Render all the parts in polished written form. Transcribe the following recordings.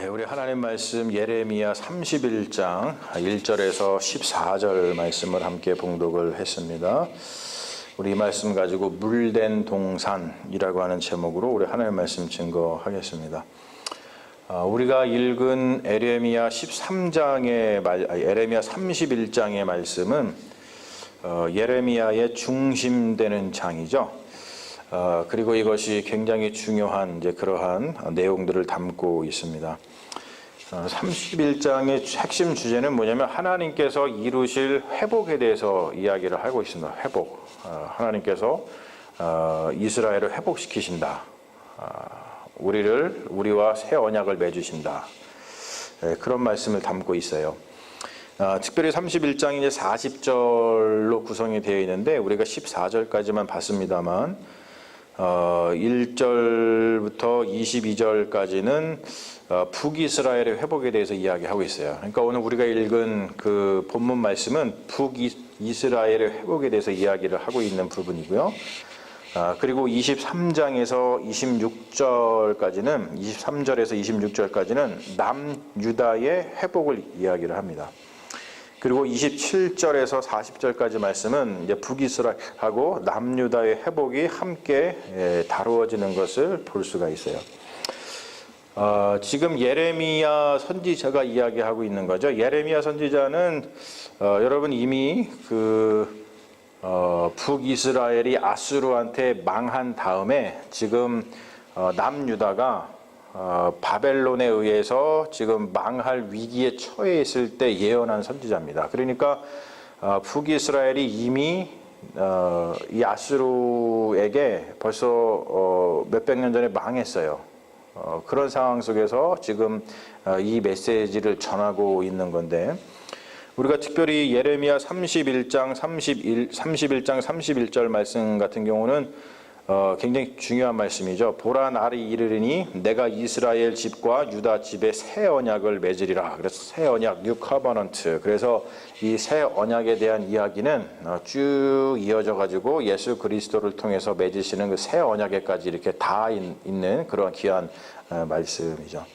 우리 하나님 말씀 예레미야 31장 1절에서 14절 말씀을 함께 봉독을 했습니다. 우리 이 말씀 가지고 물된 동산이라고 하는 제목으로 우리 하나님 말씀 증거하겠습니다. 우리가 읽은 예레미야 31장의 말씀은 예레미야의 중심되는 장이죠. 그리고 이것이 굉장히 중요한 그러한 내용들을 담고 있습니다. 31장의 핵심 주제는 뭐냐면 하나님께서 이루실 회복에 대해서 이야기를 하고 있습니다. 회복. 하나님께서 이스라엘을 회복시키신다. 우리와 새 언약을 맺으신다. 그런 말씀을 담고 있어요. 특별히 31장이 이제 40절로 구성이 되어 있는데 우리가 14절까지만 봤습니다만 1절부터 22절까지는 북이스라엘의 회복에 대해서 이야기하고 있어요. 그러니까 오늘 우리가 읽은 그 본문 말씀은 북이스라엘의 회복에 대해서 이야기를 하고 있는 부분이고요. 그리고 23장에서 26절까지는 23절에서 26절까지는 남유다의 회복을 이야기를 합니다. 그리고 27절에서 40절까지 말씀은 이제 북이스라엘하고 남유다의 회복이 함께 다루어지는 것을 볼 수가 있어요. 지금 예레미야 선지자가 이야기하고 있는 거죠. 예레미야 선지자는 여러분 이미 북이스라엘이 아수르한테 망한 다음에 지금 남유다가 바벨론에 의해서 지금 망할 위기에 처해 있을 때 예언한 선지자입니다. 그러니까 북이스라엘이 이미 이 아수르에게 벌써 몇백 년 전에 망했어요. 그런 상황 속에서 지금 이 메시지를 전하고 있는 건데 우리가 특별히 예레미야 31장 31절 말씀 같은 경우는 굉장히 중요한 말씀이죠. 보라 날이 이르리니 내가 이스라엘 집과 유다 집에 새 언약을 맺으리라. 그래서 새 언약, 뉴 커버넌트. 그래서 이 새 언약에 대한 이야기는 쭉 이어져 가지고 예수 그리스도를 통해서 맺으시는 그 새 언약에까지 이렇게 다 있는 그런 귀한 말씀이죠.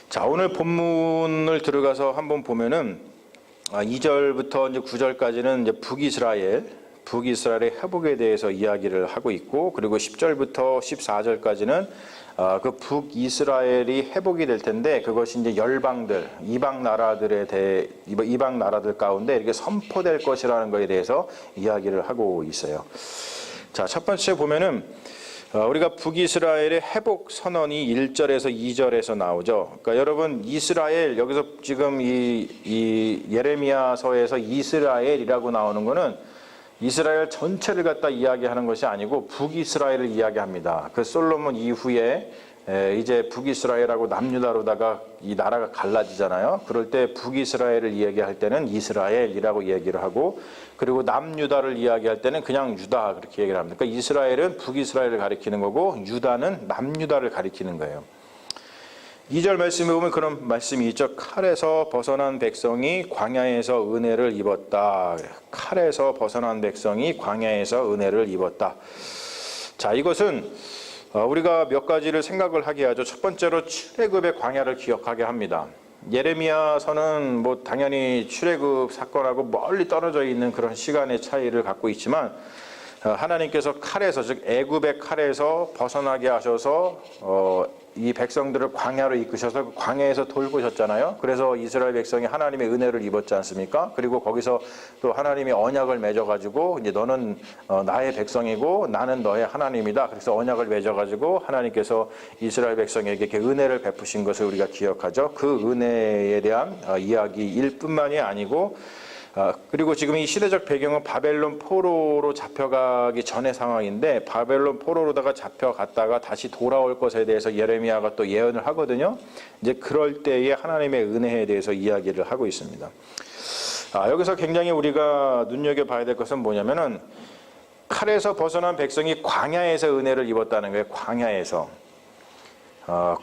자, 오늘 본문을 들어가서 한번 보면은 2절부터 이제 9절까지는 이제 북이스라엘의 회복에 대해서 이야기를 하고 있고 그리고 10절부터 14절까지는 그 북이스라엘이 회복이 될 텐데 그것이 이제 열방들, 이방 나라들 가운데 이렇게 선포될 것이라는 것에 대해서 이야기를 하고 있어요. 자, 첫 번째 보면은 우리가 북이스라엘의 회복 선언이 1절에서 2절에서 나오죠. 그러니까 여러분 이스라엘 여기서 지금 이 예레미야서에서 이스라엘이라고 나오는 거는 이스라엘 전체를 갖다 이야기하는 것이 아니고 북이스라엘을 이야기합니다. 그 솔로몬 이후에 이제 북이스라엘하고 남유다로다가 이 나라가 갈라지잖아요. 그럴 때 북이스라엘을 이야기할 때는 이스라엘이라고 얘기를 하고 그리고 남유다를 이야기할 때는 그냥 유다 그렇게 얘기를 합니다. 그러니까 이스라엘은 북이스라엘을 가리키는 거고 유다는 남유다를 가리키는 거예요. 2절 말씀에 보면 그런 말씀이 있죠. 칼에서 벗어난 백성이 광야에서 은혜를 입었다. 칼에서 벗어난 백성이 광야에서 은혜를 입었다. 자, 이것은 우리가 몇 가지를 생각을 하게 하죠. 첫 번째로 출애굽의 광야를 기억하게 합니다. 예레미야서는 뭐 당연히 출애굽 사건하고 멀리 떨어져 있는 그런 시간의 차이를 갖고 있지만 하나님께서 칼에서 즉 애굽의 칼에서 벗어나게 하셔서 이 백성들을 광야로 이끄셔서 광야에서 돌보셨잖아요. 그래서 이스라엘 백성이 하나님의 은혜를 입었지 않습니까? 그리고 거기서 또 하나님의 언약을 맺어가지고 이제 너는 나의 백성이고 나는 너의 하나님이다. 그래서 언약을 맺어가지고 하나님께서 이스라엘 백성에게 이렇게 은혜를 베푸신 것을 우리가 기억하죠. 그 은혜에 대한 이야기일 뿐만이 아니고 그리고 지금 이 시대적 배경은 바벨론 포로로 잡혀가기 전의 상황인데 바벨론 포로로다가 잡혀갔다가 다시 돌아올 것에 대해서 예레미야가 또 예언을 하거든요. 이제 그럴 때에 하나님의 은혜에 대해서 이야기를 하고 있습니다. 여기서 굉장히 우리가 눈여겨봐야 될 것은 뭐냐면은 칼에서 벗어난 백성이 광야에서 은혜를 입었다는 거예요. 광야에서.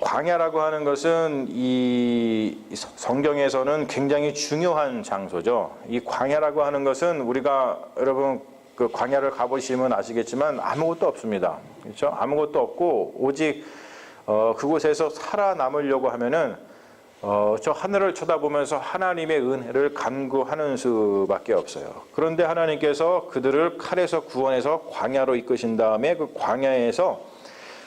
광야라고 하는 것은 이 성경에서는 굉장히 중요한 장소죠. 이 광야라고 하는 것은 우리가 여러분 그 광야를 가보시면 아시겠지만 아무것도 없습니다. 그렇죠? 아무것도 없고 오직 그곳에서 살아남으려고 하면은 저 하늘을 쳐다보면서 하나님의 은혜를 간구하는 수밖에 없어요. 그런데 하나님께서 그들을 칼에서 구원해서 광야로 이끄신 다음에 그 광야에서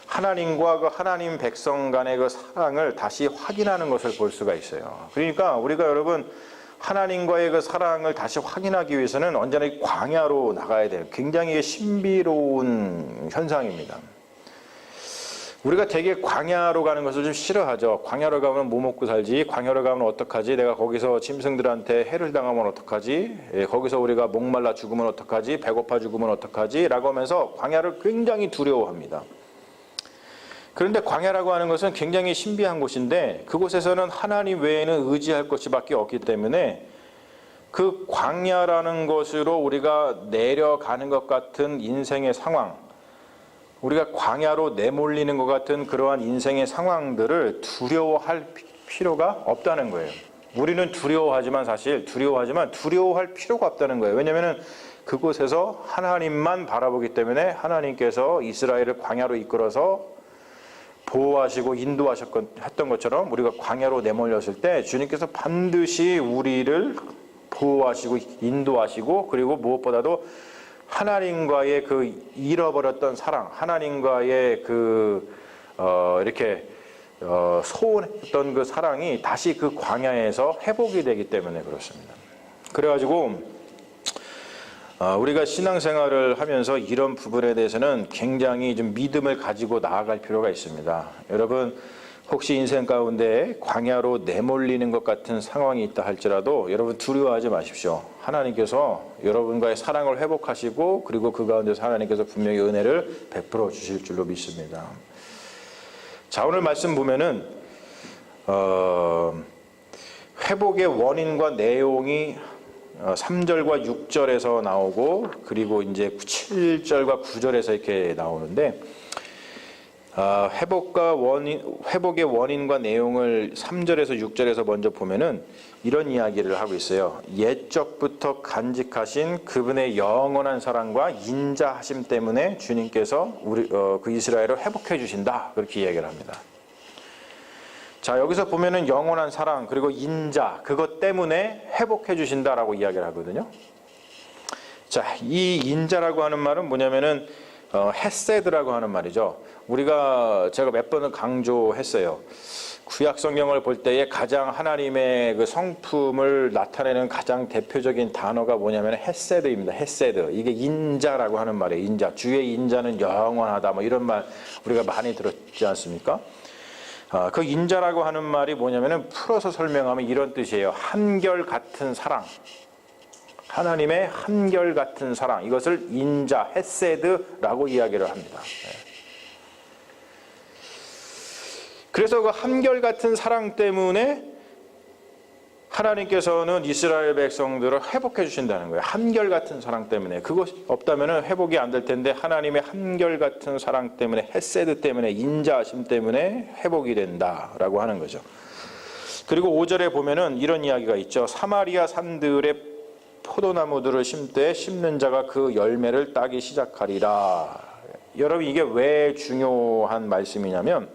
하나님과 그 하나님 백성 간의 그 사랑을 다시 확인하는 것을 볼 수가 있어요. 그러니까 우리가 여러분 하나님과의 그 사랑을 다시 확인하기 위해서는 언제나 이 광야로 나가야 돼요. 굉장히 신비로운 현상입니다. 우리가 되게 광야로 가는 것을 좀 싫어하죠. 광야로 가면 뭐 먹고 살지? 광야로 가면 어떡하지? 내가 거기서 짐승들한테 해를 당하면 어떡하지? 거기서 우리가 목말라 죽으면 어떡하지? 배고파 죽으면 어떡하지? 라고 하면서 광야를 굉장히 두려워합니다. 그런데 광야라고 하는 것은 굉장히 신비한 곳인데 그곳에서는 하나님 외에는 의지할 것밖에 없기 때문에 그 광야라는 것으로 우리가 내려가는 것 같은 인생의 상황, 우리가 광야로 내몰리는 것 같은 그러한 인생의 상황들을 두려워할 필요가 없다는 거예요. 우리는 두려워하지만 두려워할 필요가 없다는 거예요. 왜냐하면 그곳에서 하나님만 바라보기 때문에 하나님께서 이스라엘을 광야로 이끌어서 보호하시고 인도하셨던 것처럼 우리가 광야로 내몰렸을 때 주님께서 반드시 우리를 보호하시고 인도하시고 그리고 무엇보다도 하나님과의 그 잃어버렸던 사랑, 하나님과의 이렇게 소원했던 그 사랑이 다시 그 광야에서 회복이 되기 때문에 그렇습니다. 그래가지고 우리가 신앙생활을 하면서 이런 부분에 대해서는 굉장히 좀 믿음을 가지고 나아갈 필요가 있습니다. 여러분 혹시 인생 가운데 광야로 내몰리는 것 같은 상황이 있다 할지라도 여러분 두려워하지 마십시오. 하나님께서 여러분과의 사랑을 회복하시고 그리고 그 가운데서 하나님께서 분명히 은혜를 베풀어 주실 줄로 믿습니다. 자, 오늘 말씀 보면은 회복의 원인과 내용이 3절과 6절에서 나오고 그리고 이제 7절과 9절에서 이렇게 나오는데 회복의 원인과 내용을 3절에서 6절에서 먼저 보면은 이런 이야기를 하고 있어요. 옛적부터 간직하신 그분의 영원한 사랑과 인자하심 때문에 주님께서 그 이스라엘을 회복해 주신다. 그렇게 이야기를 합니다. 자, 여기서 보면은 영원한 사랑 그리고 인자 그것 때문에 회복해 주신다라고 이야기를 하거든요. 자, 이 인자라고 하는 말은 뭐냐면은 헤세드라고 하는 말이죠. 제가 몇 번을 강조했어요. 구약 성경을 볼 때에 가장 하나님의 그 성품을 나타내는 가장 대표적인 단어가 뭐냐면 헤세드입니다. 헤세드. 이게 인자라고 하는 말이에요. 인자. 주의 인자는 영원하다. 뭐 이런 말 우리가 많이 들었지 않습니까? 그 인자라고 하는 말이 뭐냐면은 풀어서 설명하면 이런 뜻이에요. 한결같은 사랑. 하나님의 한결같은 사랑. 이것을 인자, 헤세드라고 이야기를 합니다. 그래서 그 한결같은 사랑 때문에 하나님께서는 이스라엘 백성들을 회복해 주신다는 거예요. 한결같은 사랑 때문에. 그것이 없다면 회복이 안 될 텐데 하나님의 한결같은 사랑 때문에 헤세드 때문에 인자하심 때문에 회복이 된다라고 하는 거죠. 그리고 5절에 보면은 이런 이야기가 있죠. 사마리아 산들에 포도나무들을 심되 심는 자가 그 열매를 따기 시작하리라. 여러분 이게 왜 중요한 말씀이냐면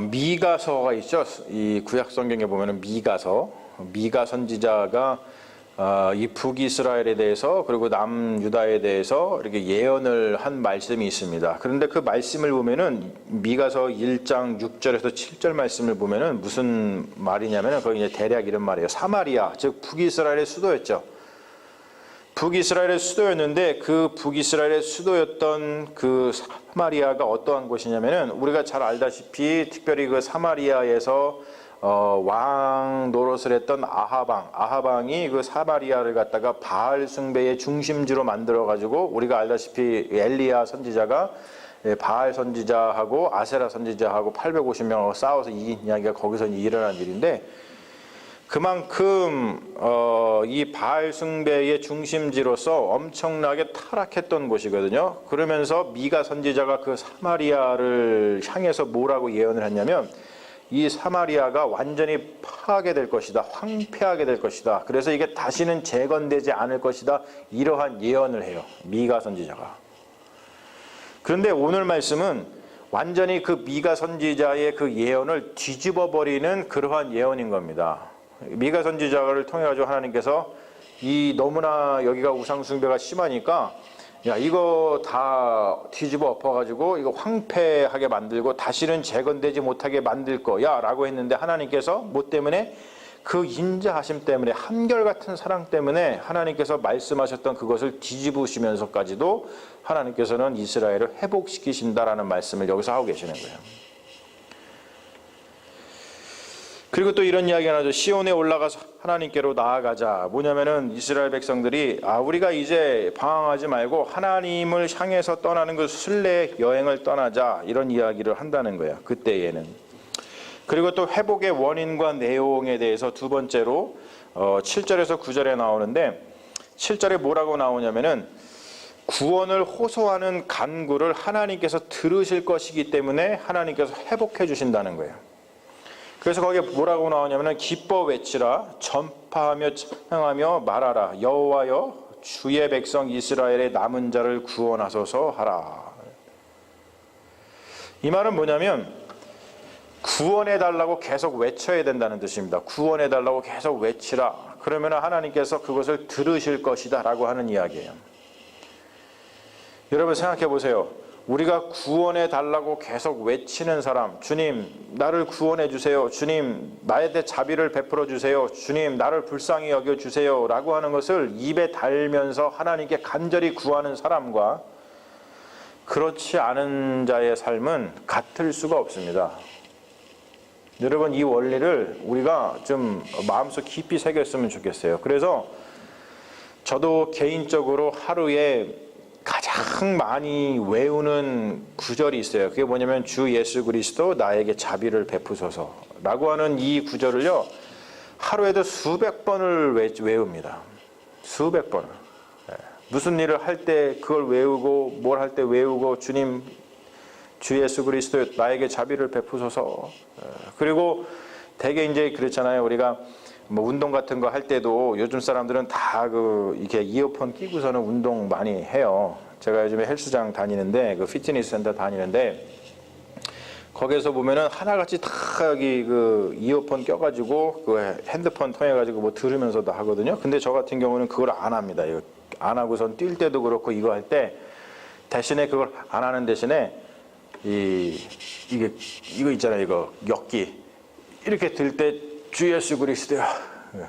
미가서가 있죠. 이 구약 성경에 보면은 미가 선지자가 이 북이스라엘에 대해서 그리고 남유다에 대해서 이렇게 예언을 한 말씀이 있습니다. 그런데 그 말씀을 보면은 미가서 1장 6절에서 7절 말씀을 보면은 무슨 말이냐면은 거기 이제 대략 이런 말이에요. 사마리아, 즉 북이스라엘의 수도였죠. 북이스라엘의 수도였는데 그 북이스라엘의 수도였던 그 사마리아가 어떠한 곳이냐면은 우리가 잘 알다시피 특별히 그 사마리아에서 왕 노릇을 했던 아하방이 그 사마리아를 갖다가 바알 숭배의 중심지로 만들어 가지고 우리가 알다시피 엘리야 선지자가 바알 선지자하고 아세라 선지자하고 850명하고 싸워서 이긴 이야기가 거기서 일어난 일인데 그만큼 이 바알 숭배의 중심지로서 엄청나게 타락했던 곳이거든요. 그러면서 미가 선지자가 그 사마리아를 향해서 뭐라고 예언을 했냐면 이 사마리아가 완전히 파괴될 것이다. 황폐하게 될 것이다. 그래서 이게 다시는 재건되지 않을 것이다. 이러한 예언을 해요. 미가 선지자가. 그런데 오늘 말씀은 완전히 그 미가 선지자의 그 예언을 뒤집어 버리는 그러한 예언인 겁니다. 미가 선지자를 통해 가지고 하나님께서 이 너무나 여기가 우상 숭배가 심하니까 야 이거 다 뒤집어 엎어 가지고 이거 황폐하게 만들고 다시는 재건되지 못하게 만들 거야라고 했는데 하나님께서 뭐 때문에 그 인자하심 때문에 한결같은 사랑 때문에 하나님께서 말씀하셨던 그것을 뒤집으시면서까지도 하나님께서는 이스라엘을 회복시키신다라는 말씀을 여기서 하고 계시는 거예요. 그리고 또 이런 이야기가 나죠. 시온에 올라가서 하나님께로 나아가자. 뭐냐면은 이스라엘 백성들이 우리가 이제 방황하지 말고 하나님을 향해서 떠나는 그 순례 여행을 떠나자 이런 이야기를 한다는 거예요. 그때에는. 그리고 또 회복의 원인과 내용에 대해서 두 번째로 7절에서 9절에 나오는데 7절에 뭐라고 나오냐면은 구원을 호소하는 간구를 하나님께서 들으실 것이기 때문에 하나님께서 회복해 주신다는 거예요. 그래서 거기에 뭐라고 나오냐면은 기뻐 외치라 전파하며 찬양하며 말하라 여호와여 주의 백성 이스라엘의 남은 자를 구원하소서 하라. 이 말은 뭐냐면 구원해 달라고 계속 외쳐야 된다는 뜻입니다. 구원해 달라고 계속 외치라. 그러면 하나님께서 그것을 들으실 것이다 라고 하는 이야기예요. 여러분 생각해 보세요. 우리가 구원해 달라고 계속 외치는 사람, 주님 나를 구원해 주세요. 주님 나에 대해 자비를 베풀어 주세요. 주님 나를 불쌍히 여겨 주세요 라고 하는 것을 입에 달면서 하나님께 간절히 구하는 사람과 그렇지 않은 자의 삶은 같을 수가 없습니다. 여러분 이 원리를 우리가 좀 마음속 깊이 새겼으면 좋겠어요. 그래서 저도 개인적으로 하루에 가장 많이 외우는 구절이 있어요. 그게 뭐냐면 주 예수 그리스도 나에게 자비를 베푸소서 라고 하는 이 구절을요 하루에도 수백 번을 외웁니다. 수백 번을. 무슨 일을 할 때 그걸 외우고 뭘 할 때 외우고 주님 주 예수 그리스도 나에게 자비를 베푸소서. 그리고 되게 이제 그렇잖아요. 우리가 뭐 운동 같은 거 할 때도 요즘 사람들은 다 이렇게 이어폰 끼고서는 운동 많이 해요. 제가 요즘에 헬스장 다니는데 그 피트니스 센터 다니는데 거기에서 보면은 하나같이 다 여기 그 이어폰 껴가지고 그 핸드폰 통해가지고 뭐 들으면서도 하거든요. 근데 저 같은 경우는 그걸 안 합니다. 이거 안 하고선 뛸 때도 그렇고 이거 할 때 대신에 그걸 안 하는 대신에 이거 있잖아요. 이거 엮기 이렇게 들 때 주 예수 그리스도야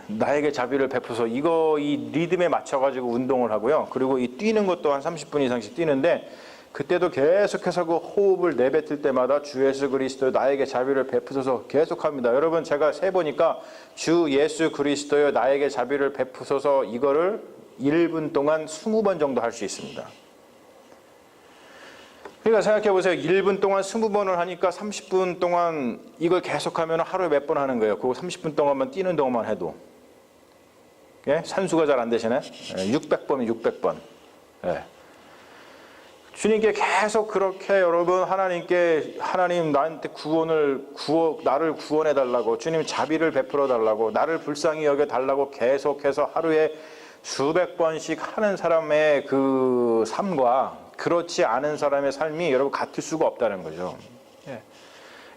나에게 자비를 베푸소 이 리듬에 맞춰가지고 운동을 하고요. 그리고 이 뛰는 것도 한 30분 이상씩 뛰는데 그때도 계속해서 그 호흡을 내뱉을 때마다 주 예수 그리스도 나에게 자비를 베푸소서 계속합니다. 여러분 제가 세보니까 주 예수 그리스도여 나에게 자비를 베푸소서 이거를 1분 동안 20번 정도 할 수 있습니다. 그러니까 생각해 보세요. 1분 동안 20번을 하니까 30분 동안 이걸 계속하면 하루에 몇 번 하는 거예요. 그거 30분 동안만 뛰는 동안만 해도. 예? 산수가 잘 안 되시네. 600번이면 600번. 예. 주님께 계속 그렇게 여러분 하나님 나한테 나를 구원해 달라고 주님 자비를 베풀어 달라고 나를 불쌍히 여겨 달라고 계속해서 하루에 수백 번씩 하는 사람의 그 삶과 그렇지 않은 사람의 삶이 여러분 같을 수가 없다는 거죠. 예.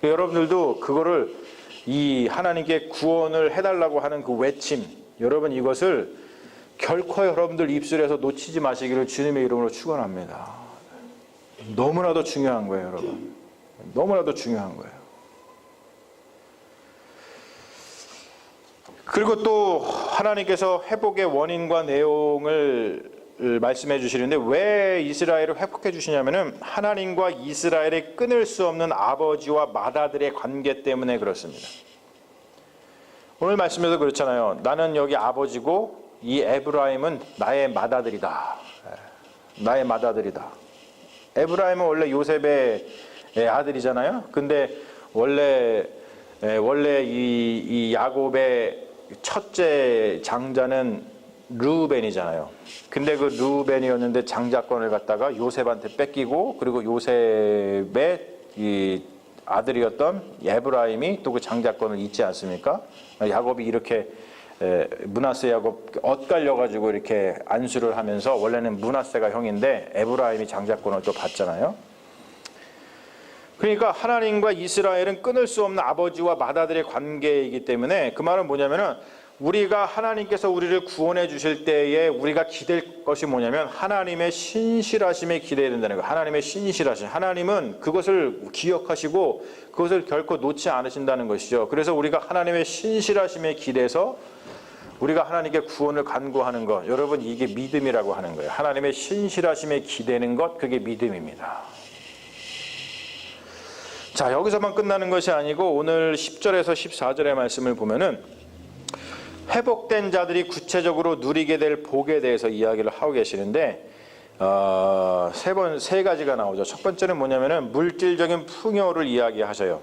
여러분들도 그거를 이 하나님께 구원을 해달라고 하는 그 외침, 여러분 이것을 결코 여러분들 입술에서 놓치지 마시기를 주님의 이름으로 축원합니다. 너무나도 중요한 거예요, 여러분. 너무나도 중요한 거예요. 그리고 또 하나님께서 회복의 원인과 내용을 말씀해 주시는데 왜 이스라엘을 회복해 주시냐면은 하나님과 이스라엘의 끊을 수 없는 아버지와 맏아들의 관계 때문에 그렇습니다. 오늘 말씀에서 그렇잖아요. 나는 여기 아버지고 이 에브라임은 나의 맏아들이다. 나의 맏아들이다. 에브라임은 원래 요셉의 아들이잖아요. 근데 원래 이 야곱의 첫째 장자는 르우벤이잖아요. 근데 그 르우벤이었는데 장자권을 갖다가 요셉한테 뺏기고 그리고 요셉의 이 아들이었던 에브라임이 또 그 장자권을 잊지 않습니까? 야곱이 이렇게 므낫세 야곱 엇갈려 가지고 이렇게 안수를 하면서 원래는 므낫세가 형인데 에브라임이 장자권을 또 받잖아요. 그러니까 하나님과 이스라엘은 끊을 수 없는 아버지와 맏아들의 관계이기 때문에 그 말은 뭐냐면은 우리가 하나님께서 우리를 구원해 주실 때에 우리가 기댈 것이 뭐냐면 하나님의 신실하심에 기대야 된다는 거예요. 하나님의 신실하심. 하나님은 그것을 기억하시고 그것을 결코 놓지 않으신다는 것이죠. 그래서 우리가 하나님의 신실하심에 기대서 우리가 하나님께 구원을 간구하는 것, 여러분 이게 믿음이라고 하는 거예요. 하나님의 신실하심에 기대는 것, 그게 믿음입니다. 자, 여기서만 끝나는 것이 아니고 오늘 10절에서 14절의 말씀을 보면은 회복된 자들이 구체적으로 누리게 될 복에 대해서 이야기를 하고 계시는데 세 가지가 나오죠. 첫 번째는 뭐냐면은 물질적인 풍요를 이야기하셔요.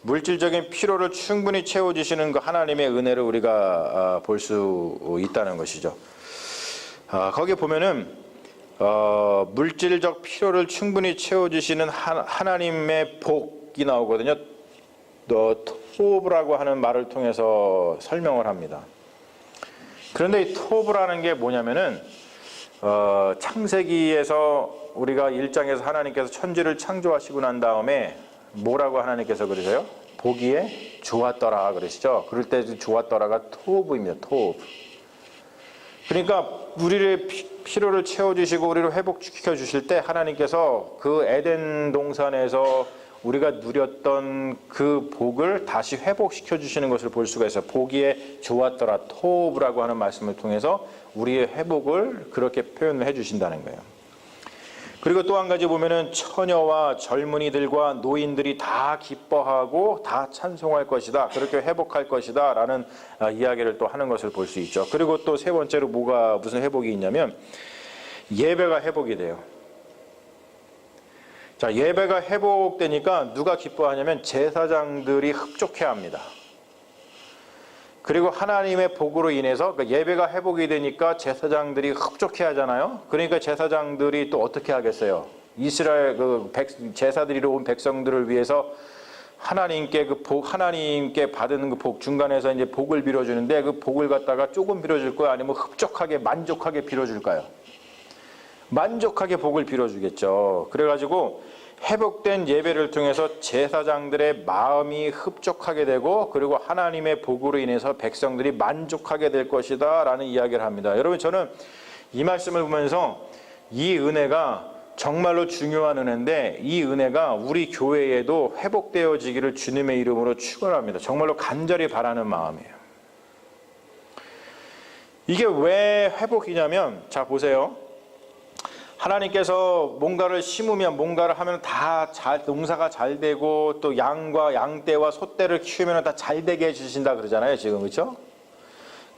물질적인 필요를 충분히 채워주시는 그 하나님의 은혜를 우리가 볼 수 있다는 것이죠. 거기 보면은 물질적 필요를 충분히 채워주시는 하나님의 복이 나오거든요. 토브라고 하는 말을 통해서 설명을 합니다. 그런데 이 토브라는 게 뭐냐면은 창세기에서 우리가 1장에서 하나님께서 천지를 창조하시고 난 다음에 뭐라고 하나님께서 그러세요? 보기에 좋았더라 그러시죠. 그럴 때 좋았더라가 토브입니다. 토브. 그러니까 우리의 필요를 채워주시고 우리를 회복시켜 주실 때 하나님께서 그 에덴 동산에서 우리가 누렸던 그 복을 다시 회복시켜 주시는 것을 볼 수가 있어요. 보기에 좋았더라 토브라고 하는 말씀을 통해서 우리의 회복을 그렇게 표현을 해주신다는 거예요. 그리고 또 한 가지 보면은 처녀와 젊은이들과 노인들이 다 기뻐하고 다 찬송할 것이다. 그렇게 회복할 것이다. 라는 이야기를 또 하는 것을 볼 수 있죠. 그리고 또 세 번째로 무슨 회복이 있냐면 예배가 회복이 돼요. 자, 예배가 회복되니까 누가 기뻐하냐면 제사장들이 흡족해 합니다. 그리고 하나님의 복으로 인해서 예배가 회복이 되니까 제사장들이 흡족해 하잖아요. 그러니까 제사장들이 또 어떻게 하겠어요? 이스라엘 제사드리러 온 백성들을 위해서 하나님께 하나님께 받은 그 복 중간에서 이제 복을 빌어주는데 그 복을 갖다가 조금 빌어줄 거야? 아니면 흡족하게 만족하게 빌어줄까요? 만족하게 복을 빌어주겠죠. 그래가지고 회복된 예배를 통해서 제사장들의 마음이 흡족하게 되고 그리고 하나님의 복으로 인해서 백성들이 만족하게 될 것이다 라는 이야기를 합니다. 여러분 저는 이 말씀을 보면서 이 은혜가 정말로 중요한 은혜인데 이 은혜가 우리 교회에도 회복되어지기를 주님의 이름으로 축원합니다. 정말로 간절히 바라는 마음이에요. 이게 왜 회복이냐면 자 보세요. 하나님께서 뭔가를 심으면 뭔가를 하면 다 농사가 잘 되고 또 양과 양떼와 소떼를 키우면 다 잘 되게 해주신다 그러잖아요 지금. 그렇죠?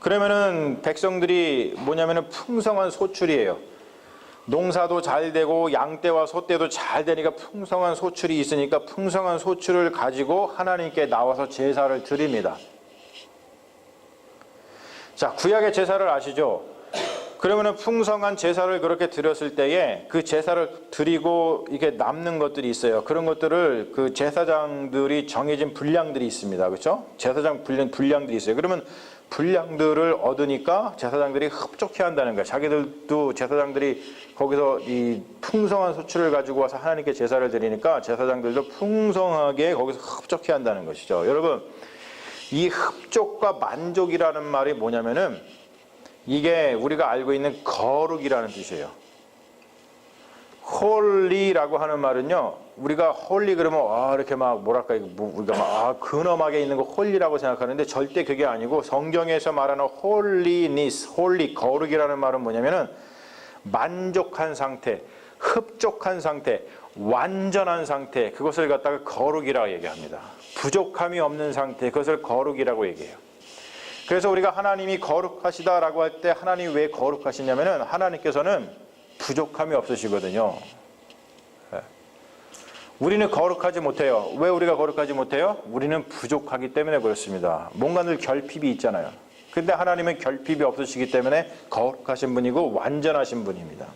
그러면은 백성들이 뭐냐면은 풍성한 소출이에요. 농사도 잘 되고 양떼와 소떼도 잘 되니까 풍성한 소출이 있으니까 풍성한 소출을 가지고 하나님께 나와서 제사를 드립니다. 자, 구약의 제사를 아시죠? 그러면은 풍성한 제사를 그렇게 드렸을 때에 그 제사를 드리고 이게 남는 것들이 있어요. 그런 것들을 그 제사장들이 정해진 분량들이 있습니다. 그렇죠? 제사장 분량들이 있어요. 그러면 분량들을 얻으니까 제사장들이 흡족해 한다는 거예요. 자기들도 제사장들이 거기서 이 풍성한 소출을 가지고 와서 하나님께 제사를 드리니까 제사장들도 풍성하게 거기서 흡족해 한다는 것이죠. 여러분, 이 흡족과 만족이라는 말이 뭐냐면은 이게 우리가 알고 있는 거룩이라는 뜻이에요. 홀리라고 하는 말은요, 우리가 홀리 그러면 이렇게 막 뭐랄까 우리가 막 근엄하게 있는 거 홀리라고 생각하는데 절대 그게 아니고 성경에서 말하는 홀리니스, 홀리 거룩이라는 말은 뭐냐면은 만족한 상태, 흡족한 상태, 완전한 상태, 그것을 갖다가 거룩이라고 얘기합니다. 부족함이 없는 상태, 그것을 거룩이라고 얘기해요. 그래서 우리가 하나님이 거룩하시다라고 할 때 하나님이 왜 거룩하시냐면은 하나님께서는 부족함이 없으시거든요. 우리는 거룩하지 못해요. 왜 우리가 거룩하지 못해요? 우리는 부족하기 때문에 그렇습니다. 뭔가 늘 결핍이 있잖아요. 근데 하나님은 결핍이 없으시기 때문에 거룩하신 분이고 완전하신 분입니다.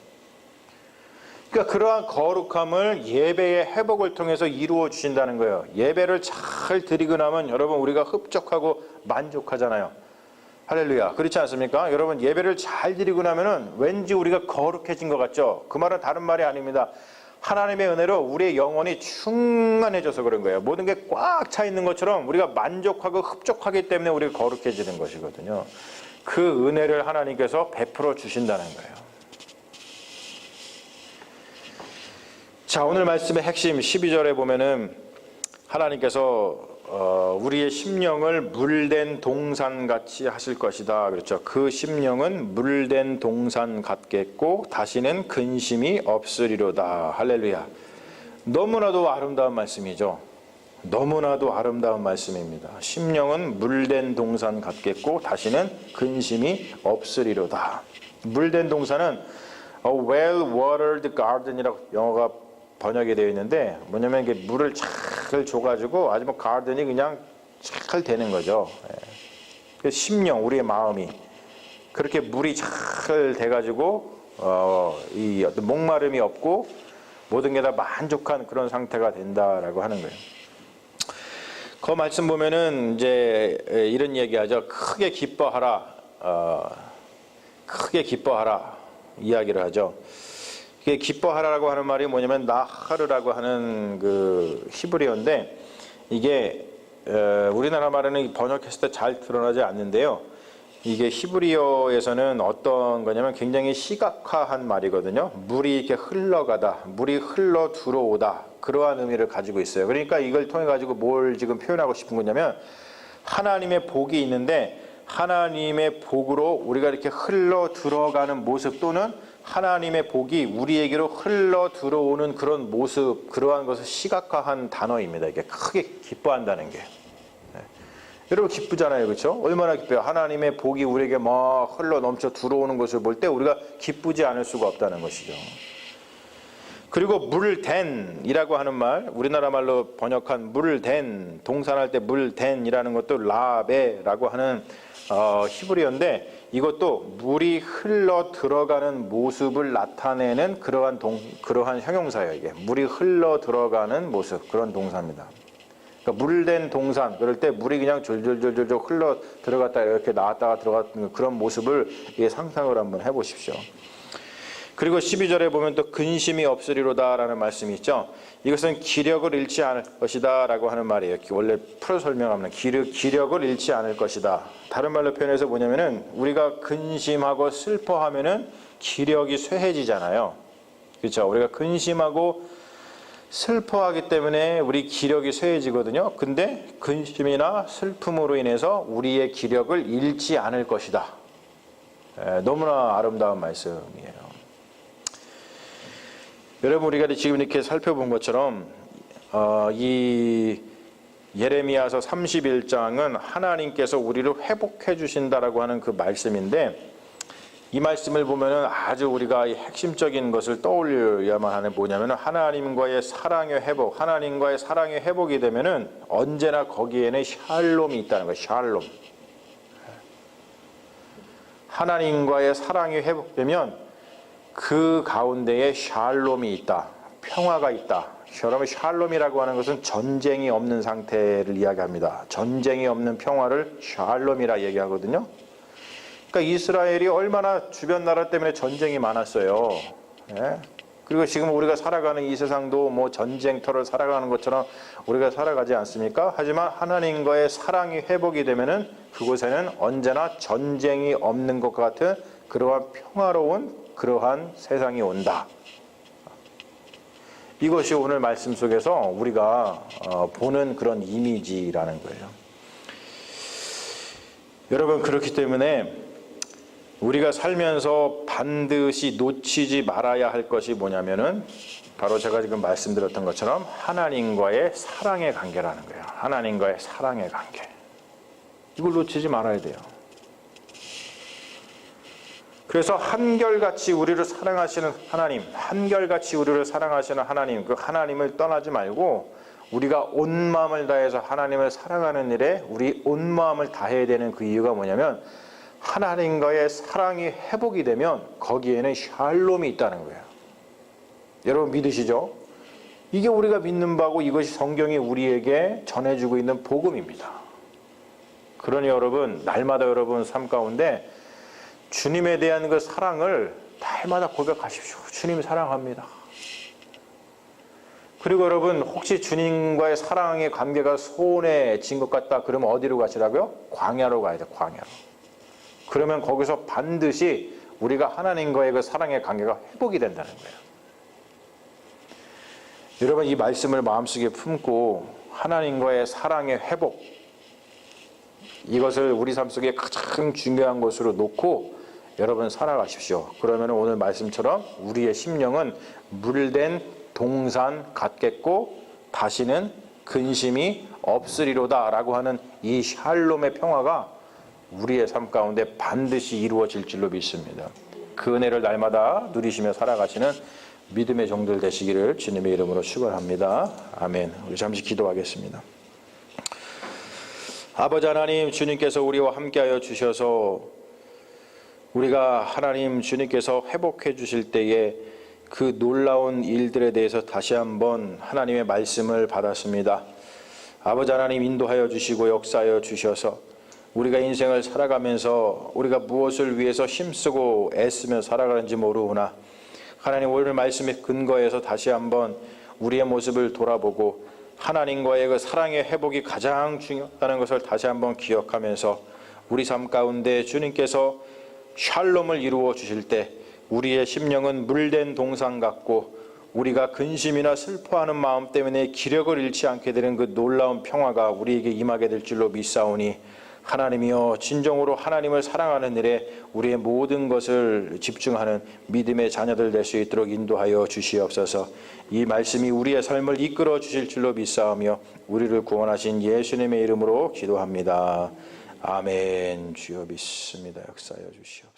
그러니까 그러한 거룩함을 예배의 회복을 통해서 이루어 주신다는 거예요. 예배를 잘 드리고 나면 여러분 우리가 흡족하고 만족하잖아요. 할렐루야. 그렇지 않습니까? 여러분 예배를 잘 드리고 나면은 왠지 우리가 거룩해진 것 같죠? 그 말은 다른 말이 아닙니다. 하나님의 은혜로 우리의 영혼이 충만해져서 그런 거예요. 모든 게 꽉 차 있는 것처럼 우리가 만족하고 흡족하기 때문에 우리가 거룩해지는 것이거든요. 그 은혜를 하나님께서 베풀어 주신다는 거예요. 자, 오늘 말씀의 핵심 12절에 보면은 하나님께서 우리의 심령을 물된 동산같이 하실 것이다. 그렇죠. 그 심령은 물된 동산 같겠고 다시는 근심이 없으리로다. 할렐루야. 너무나도 아름다운 말씀이죠. 너무나도 아름다운 말씀입니다. 심령은 물된 동산 같겠고 다시는 근심이 없으리로다. 물된 동산은 a well-watered garden이라고 영어가 번역이 되어 있는데 뭐냐면 이게 물을 잘 줘가지고 아주 뭐 가든이 그냥 잘 되는 거죠. 그 심령, 우리의 마음이 그렇게 물이 잘 돼가지고 이 어떤 목마름이 없고 모든 게 다 만족한 그런 상태가 된다라고 하는 거예요. 그 말씀 보면은 이제 이런 얘기하죠. 크게 기뻐하라, 크게 기뻐하라 이야기를 하죠. 이게 기뻐하라고 하는 말이 뭐냐면 나하르라고 하는 그 히브리어인데 이게 우리나라 말에는 번역했을 때 잘 드러나지 않는데요. 이게 히브리어에서는 어떤 거냐면 굉장히 시각화한 말이거든요. 물이 이렇게 흘러가다, 물이 흘러 들어오다 그러한 의미를 가지고 있어요. 그러니까 이걸 통해 가지고 뭘 지금 표현하고 싶은 거냐면 하나님의 복이 있는데 하나님의 복으로 우리가 이렇게 흘러 들어가는 모습 또는 하나님의 복이 우리에게로 흘러 들어오는 그런 모습, 그러한 것을 시각화한 단어입니다. 이게 크게 기뻐한다는 게. 여러분 기쁘잖아요, 그렇죠? 얼마나 기뻐요. 하나님의 복이 우리에게 막 흘러 넘쳐 들어오는 것을 볼 때 우리가 기쁘지 않을 수가 없다는 것이죠. 그리고 물된이라고 하는 말, 우리나라 말로 번역한 물된, 동산할 때 물된이라는 것도 라베라고 하는 히브리어인데 이것도 물이 흘러 들어가는 모습을 나타내는 그러한 형용사예요. 이게 물이 흘러 들어가는 모습, 그런 동사입니다. 그러니까 물된 동산, 그럴 때 물이 그냥 졸졸졸졸 흘러 들어갔다 이렇게 나왔다가 들어갔던 그런 모습을 상상을 한번 해보십시오. 그리고 12절에 보면 또 근심이 없으리로다라는 말씀이 있죠. 이것은 기력을 잃지 않을 것이다 라고 하는 말이에요. 원래 풀어 설명하면 기력을 잃지 않을 것이다. 다른 말로 표현해서 뭐냐면은 우리가 근심하고 슬퍼하면은 기력이 쇠해지잖아요. 그렇죠. 우리가 근심하고 슬퍼하기 때문에 우리 기력이 쇠해지거든요. 근데 근심이나 슬픔으로 인해서 우리의 기력을 잃지 않을 것이다. 너무나 아름다운 말씀이에요. 여러분 우리가 지금 이렇게 살펴본 것처럼 이 예레미야서 31장은 하나님께서 우리를 회복해 주신다라고 하는 그 말씀인데 이 말씀을 보면은 아주 우리가 핵심적인 것을 떠올려야만 하는 뭐냐면은 하나님과의 사랑의 회복, 하나님과의 사랑의 회복이 되면은 언제나 거기에는 샬롬이 있다는 거예요. 샬롬. 하나님과의 사랑이 회복되면 그 가운데에 샬롬이 있다. 평화가 있다. 여러분 샬롬이라고 하는 것은 전쟁이 없는 상태를 이야기합니다. 전쟁이 없는 평화를 샬롬이라 얘기하거든요. 그러니까 이스라엘이 얼마나 주변 나라 때문에 전쟁이 많았어요. 예? 그리고 지금 우리가 살아가는 이 세상도 뭐 전쟁터를 살아가는 것처럼 우리가 살아가지 않습니까? 하지만 하나님과의 사랑이 회복이 되면은 그곳에는 언제나 전쟁이 없는 것 같은 그러한 평화로운 그러한 세상이 온다. 이것이 오늘 말씀 속에서 우리가 보는 그런 이미지라는 거예요. 여러분 그렇기 때문에 우리가 살면서 반드시 놓치지 말아야 할 것이 뭐냐면은 바로 제가 지금 말씀드렸던 것처럼 하나님과의 사랑의 관계라는 거예요. 하나님과의 사랑의 관계. 이걸 놓치지 말아야 돼요. 그래서 한결같이 우리를 사랑하시는 하나님, 한결같이 우리를 사랑하시는 하나님, 그 하나님을 떠나지 말고 우리가 온 마음을 다해서 하나님을 사랑하는 일에 우리 온 마음을 다해야 되는 그 이유가 뭐냐면 하나님과의 사랑이 회복이 되면 거기에는 샬롬이 있다는 거예요. 여러분 믿으시죠? 이게 우리가 믿는 바고 이것이 성경이 우리에게 전해주고 있는 복음입니다. 그러니 여러분 날마다 여러분 삶 가운데 주님에 대한 그 사랑을 날마다 고백하십시오. 주님 사랑합니다. 그리고 여러분, 혹시 주님과의 사랑의 관계가 소원해진 것 같다 그러면 어디로 가시라고요? 광야로 가야 돼요. 광야로. 그러면 거기서 반드시 우리가 하나님과의 그 사랑의 관계가 회복이 된다는 거예요. 여러분, 이 말씀을 마음속에 품고 하나님과의 사랑의 회복, 이것을 우리 삶 속에 가장 중요한 것으로 놓고 여러분 살아가십시오. 그러면 오늘 말씀처럼 우리의 심령은 물된 동산 같겠고 다시는 근심이 없으리로다 라고 하는 이 샬롬의 평화가 우리의 삶 가운데 반드시 이루어질 줄로 믿습니다. 그 은혜를 날마다 누리시며 살아가시는 믿음의 종들 되시기를 주님의 이름으로 축원합니다. 아멘. 우리 잠시 기도하겠습니다. 아버지 하나님, 주님께서 우리와 함께하여 주셔서 우리가 하나님 주님께서 회복해 주실 때에 그 놀라운 일들에 대해서 다시 한번 하나님의 말씀을 받았습니다. 아버지 하나님, 인도하여 주시고 역사하여 주셔서 우리가 인생을 살아가면서 우리가 무엇을 위해서 힘쓰고 애쓰며 살아가는지 모르구나. 하나님, 오늘 말씀의 근거에서 다시 한번 우리의 모습을 돌아보고 하나님과의 그 사랑의 회복이 가장 중요하다는 것을 다시 한번 기억하면서 우리 삶 가운데 주님께서 샬롬을 이루어 주실 때 우리의 심령은 물된 동산 같고 우리가 근심이나 슬퍼하는 마음 때문에 기력을 잃지 않게 되는 그 놀라운 평화가 우리에게 임하게 될 줄로 믿사오니 하나님이여, 진정으로 하나님을 사랑하는 일에 우리의 모든 것을 집중하는 믿음의 자녀들 될 수 있도록 인도하여 주시옵소서. 이 말씀이 우리의 삶을 이끌어 주실 줄로 믿사오며 우리를 구원하신 예수님의 이름으로 기도합니다. 아멘. 주여 믿습니다. 역사하여 주시옵소서.